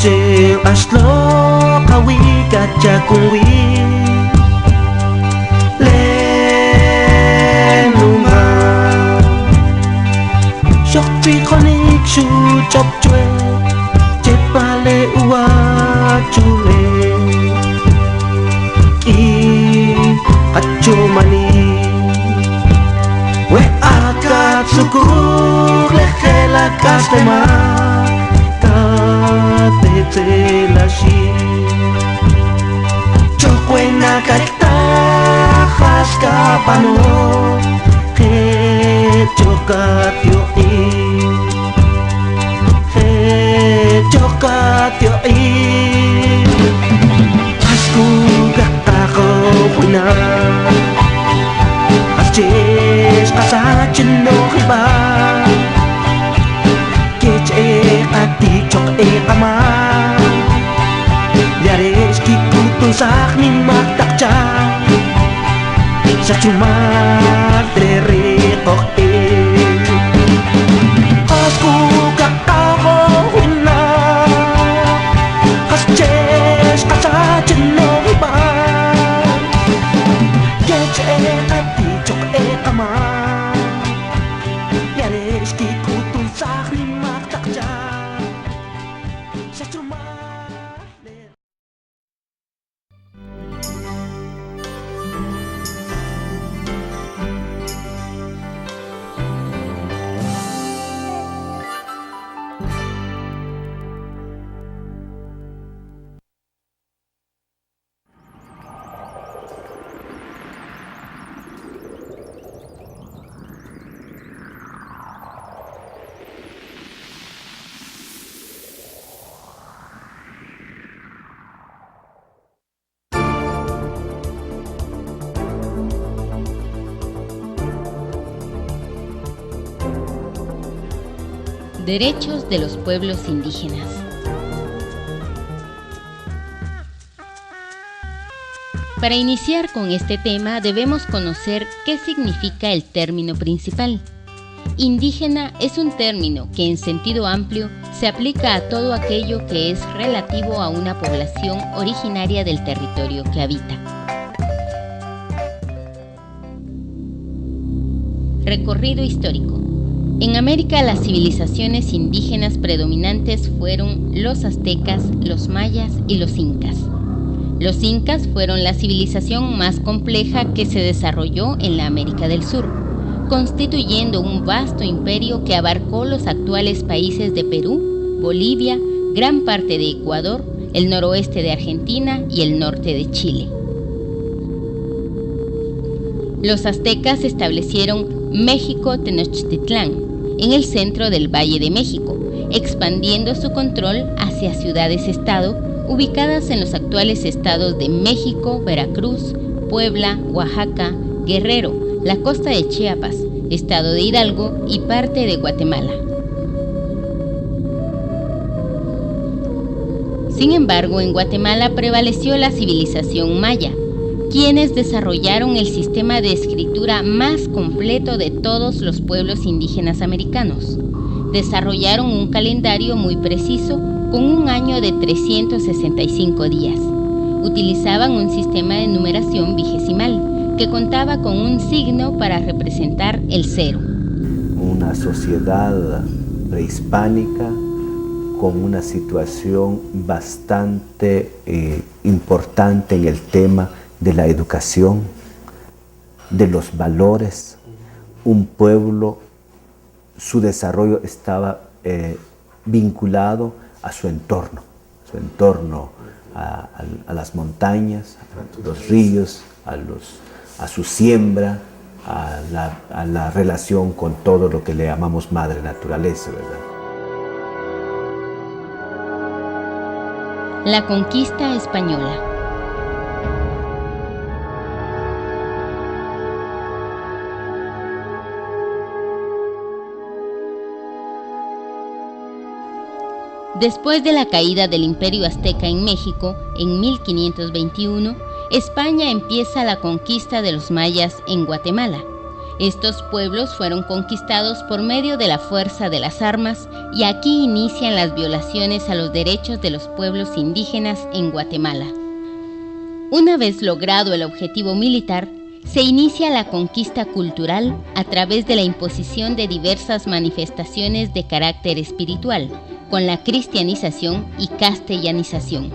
Che aslo kawi kacha kungwi Lenuma Shokpi konik shu chop chwe Che pale uwa chule Ki kacho mani We akat sukur lehela kastema Telashi Chokwena kakta Haska pano He chokat yoi He chokat yoi Hasku gakako wina Haschis kasachin no hiba Keche ati chok kama Yares ki kutong saknin magtakcha Sa chumat re-rekok Asku kakako wina Hasches kasachin no iba Keche ati chok kama Yares ki kutong saknin magtakcha Derechos de los pueblos indígenas. Para iniciar con este tema debemos conocer qué significa el término principal. Indígena es un término que en sentido amplio se aplica a todo aquello que es relativo a una población originaria del territorio que habita. Recorrido histórico. En América las civilizaciones indígenas predominantes fueron los aztecas, los mayas y los incas. Los incas fueron la civilización más compleja que se desarrolló en la América del Sur, constituyendo un vasto imperio que abarcó los actuales países de Perú, Bolivia, gran parte de Ecuador, el noroeste de Argentina y el norte de Chile. Los aztecas establecieron México Tenochtitlán, en el centro del Valle de México, expandiendo su control hacia ciudades-estado ubicadas en los actuales estados de México, Veracruz, Puebla, Oaxaca, Guerrero, la costa de Chiapas, estado de Hidalgo y parte de Guatemala. Sin embargo, en Guatemala prevaleció la civilización maya, quienes desarrollaron el sistema de escritura más completo de todos los pueblos indígenas americanos. Desarrollaron un calendario muy preciso con un año de 365 días. Utilizaban un sistema de numeración vigesimal que contaba con un signo para representar el cero. Una sociedad prehispánica con una situación bastante importante en el tema de la educación, de los valores. Un pueblo, su desarrollo estaba vinculado a su entorno a las montañas, a los ríos, a su siembra, a la relación con todo lo que le llamamos madre naturaleza, ¿verdad? La conquista española. Después de la caída del Imperio Azteca en México, en 1521, España empieza la conquista de los mayas en Guatemala. Estos pueblos fueron conquistados por medio de la fuerza de las armas y aquí inician las violaciones a los derechos de los pueblos indígenas en Guatemala. Una vez logrado el objetivo militar, se inicia la conquista cultural a través de la imposición de diversas manifestaciones de carácter espiritual, con la cristianización y castellanización.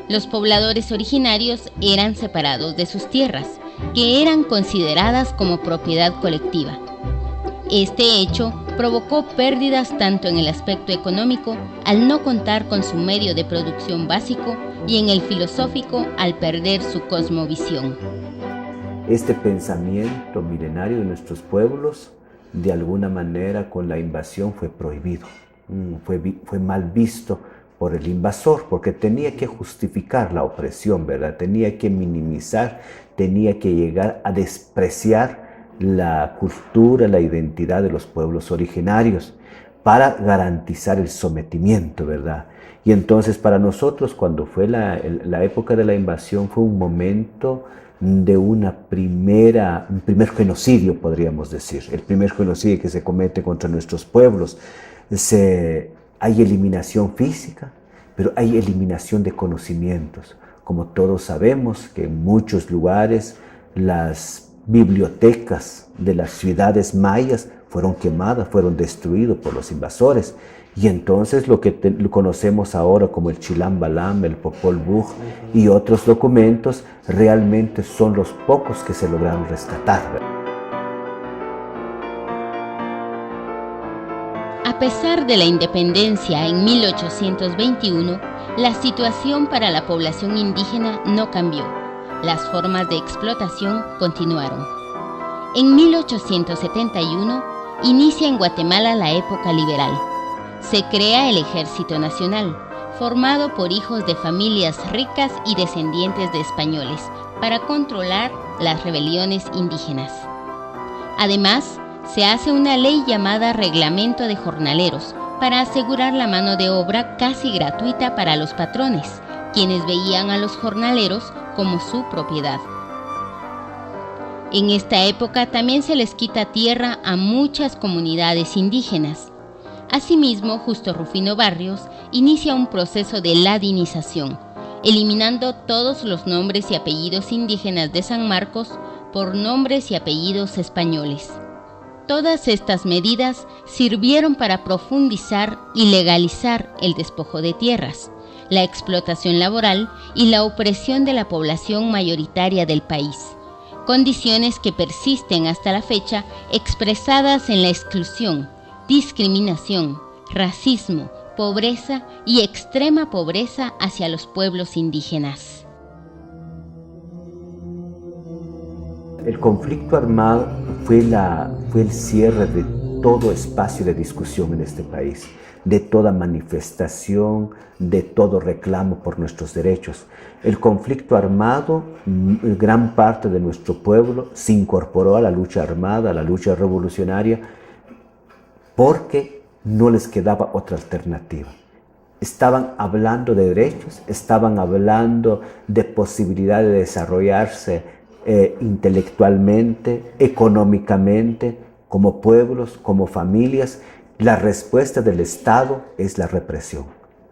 Los pobladores originarios eran separados de sus tierras, que eran consideradas como propiedad colectiva. Este hecho provocó pérdidas tanto en el aspecto económico, al no contar con su medio de producción básico, y en el filosófico, al perder su cosmovisión. Este pensamiento milenario de nuestros pueblos, de alguna manera con la invasión fue prohibido, fue mal visto por el invasor, porque tenía que justificar la opresión, ¿verdad? Tenía que minimizar, tenía que llegar a despreciar la cultura, la identidad de los pueblos originarios para garantizar el sometimiento, ¿verdad? Y entonces para nosotros, cuando fue la época de la invasión, fue un momento de un primer genocidio, podríamos decir, el primer genocidio que se comete contra nuestros pueblos. Hay eliminación física, pero hay eliminación de conocimientos. Como todos sabemos que en muchos lugares las bibliotecas de las ciudades mayas fueron quemadas, fueron destruidas por los invasores. Y entonces lo que conocemos ahora como el Chilam Balam, el Popol Vuh y otros documentos realmente son los pocos que se lograron rescatar. A pesar de la independencia en 1821, la situación para la población indígena no cambió. Las formas de explotación continuaron. En 1871 inicia en Guatemala la época liberal. Se crea el Ejército Nacional, formado por hijos de familias ricas y descendientes de españoles, para controlar las rebeliones indígenas. Además, se hace una ley llamada Reglamento de Jornaleros, para asegurar la mano de obra casi gratuita para los patrones, quienes veían a los jornaleros como su propiedad. En esta época también se les quita tierra a muchas comunidades indígenas. Asimismo, Justo Rufino Barrios inicia un proceso de ladinización, eliminando todos los nombres y apellidos indígenas de San Marcos por nombres y apellidos españoles. Todas estas medidas sirvieron para profundizar y legalizar el despojo de tierras, la explotación laboral y la opresión de la población mayoritaria del país, condiciones que persisten hasta la fecha expresadas en la exclusión, discriminación, racismo, pobreza y extrema pobreza hacia los pueblos indígenas. El conflicto armado fue el cierre de todo espacio de discusión en este país, de toda manifestación, de todo reclamo por nuestros derechos. El conflicto armado, gran parte de nuestro pueblo se incorporó a la lucha armada, a la lucha revolucionaria, porque no les quedaba otra alternativa. Estaban hablando de derechos, estaban hablando de posibilidad de desarrollarse intelectualmente, económicamente, como pueblos, como familias. La respuesta del Estado es la represión.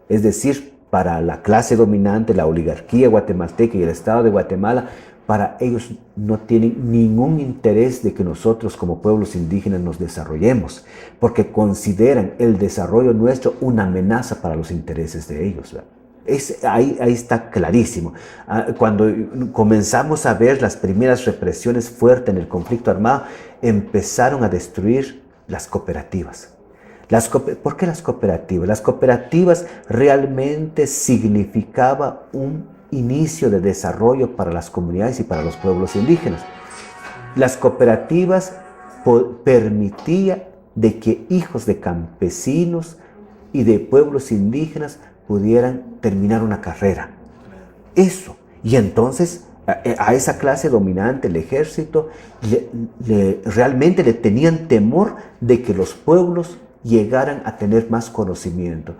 Es decir, para la clase dominante, la oligarquía guatemalteca y el Estado de Guatemala, para ellos no tienen ningún interés de que nosotros como pueblos indígenas nos desarrollemos, porque consideran el desarrollo nuestro una amenaza para los intereses de ellos, ¿verdad? Ahí está clarísimo. Cuando comenzamos a ver las primeras represiones fuertes en el conflicto armado, empezaron a destruir las cooperativas. ¿Por qué las cooperativas? Las cooperativas realmente significaban un inicio de desarrollo para las comunidades y para los pueblos indígenas. Las cooperativas permitían de que hijos de campesinos y de pueblos indígenas pudieran terminar una carrera. Eso. Y entonces a esa clase dominante, el ejército, realmente le tenían temor de que los pueblos llegaran a tener más conocimiento,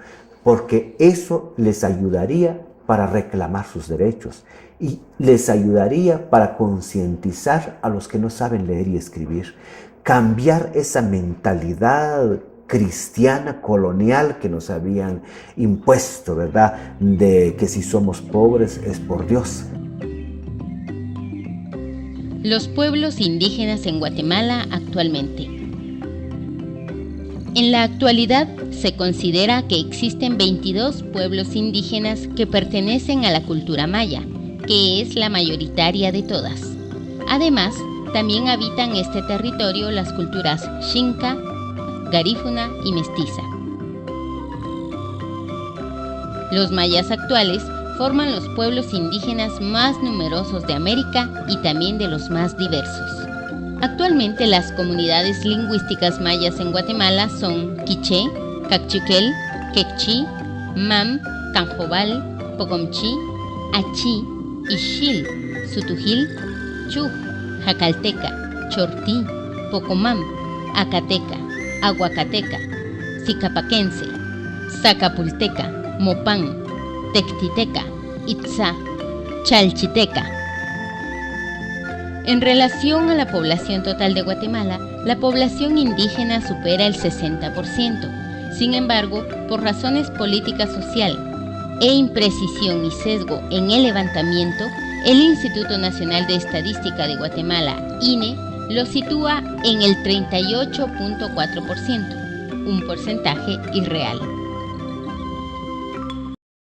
porque eso les ayudaría para reclamar sus derechos y les ayudaría para concientizar a los que no saben leer y escribir, cambiar esa mentalidad cristiana colonial que nos habían impuesto, ¿verdad? De que si somos pobres es por Dios. Los pueblos indígenas en Guatemala actualmente. En la actualidad se considera que existen 22 pueblos indígenas que pertenecen a la cultura maya, que es la mayoritaria de todas. Además, también habitan este territorio las culturas Xinca, Garífuna y Mestiza. Los mayas actuales forman los pueblos indígenas más numerosos de América y también de los más diversos. Actualmente las comunidades lingüísticas mayas en Guatemala son Quiché, Cacchiquel, Quechí, Mam, Canjobal, Pocomchí, Achí, Ixil, Sutujil, Chuj, Jacalteca, Chortí, Pocomam, Acateca, Aguacateca, Sicapaquense, Zacapulteca, Mopán, Tectiteca, Itzá, Chalchiteca. En relación a la población total de Guatemala, la población indígena supera el 60%. Sin embargo, por razones políticas social e imprecisión y sesgo en el levantamiento, el Instituto Nacional de Estadística de Guatemala, INE, lo sitúa en el 38.4%, un porcentaje irreal.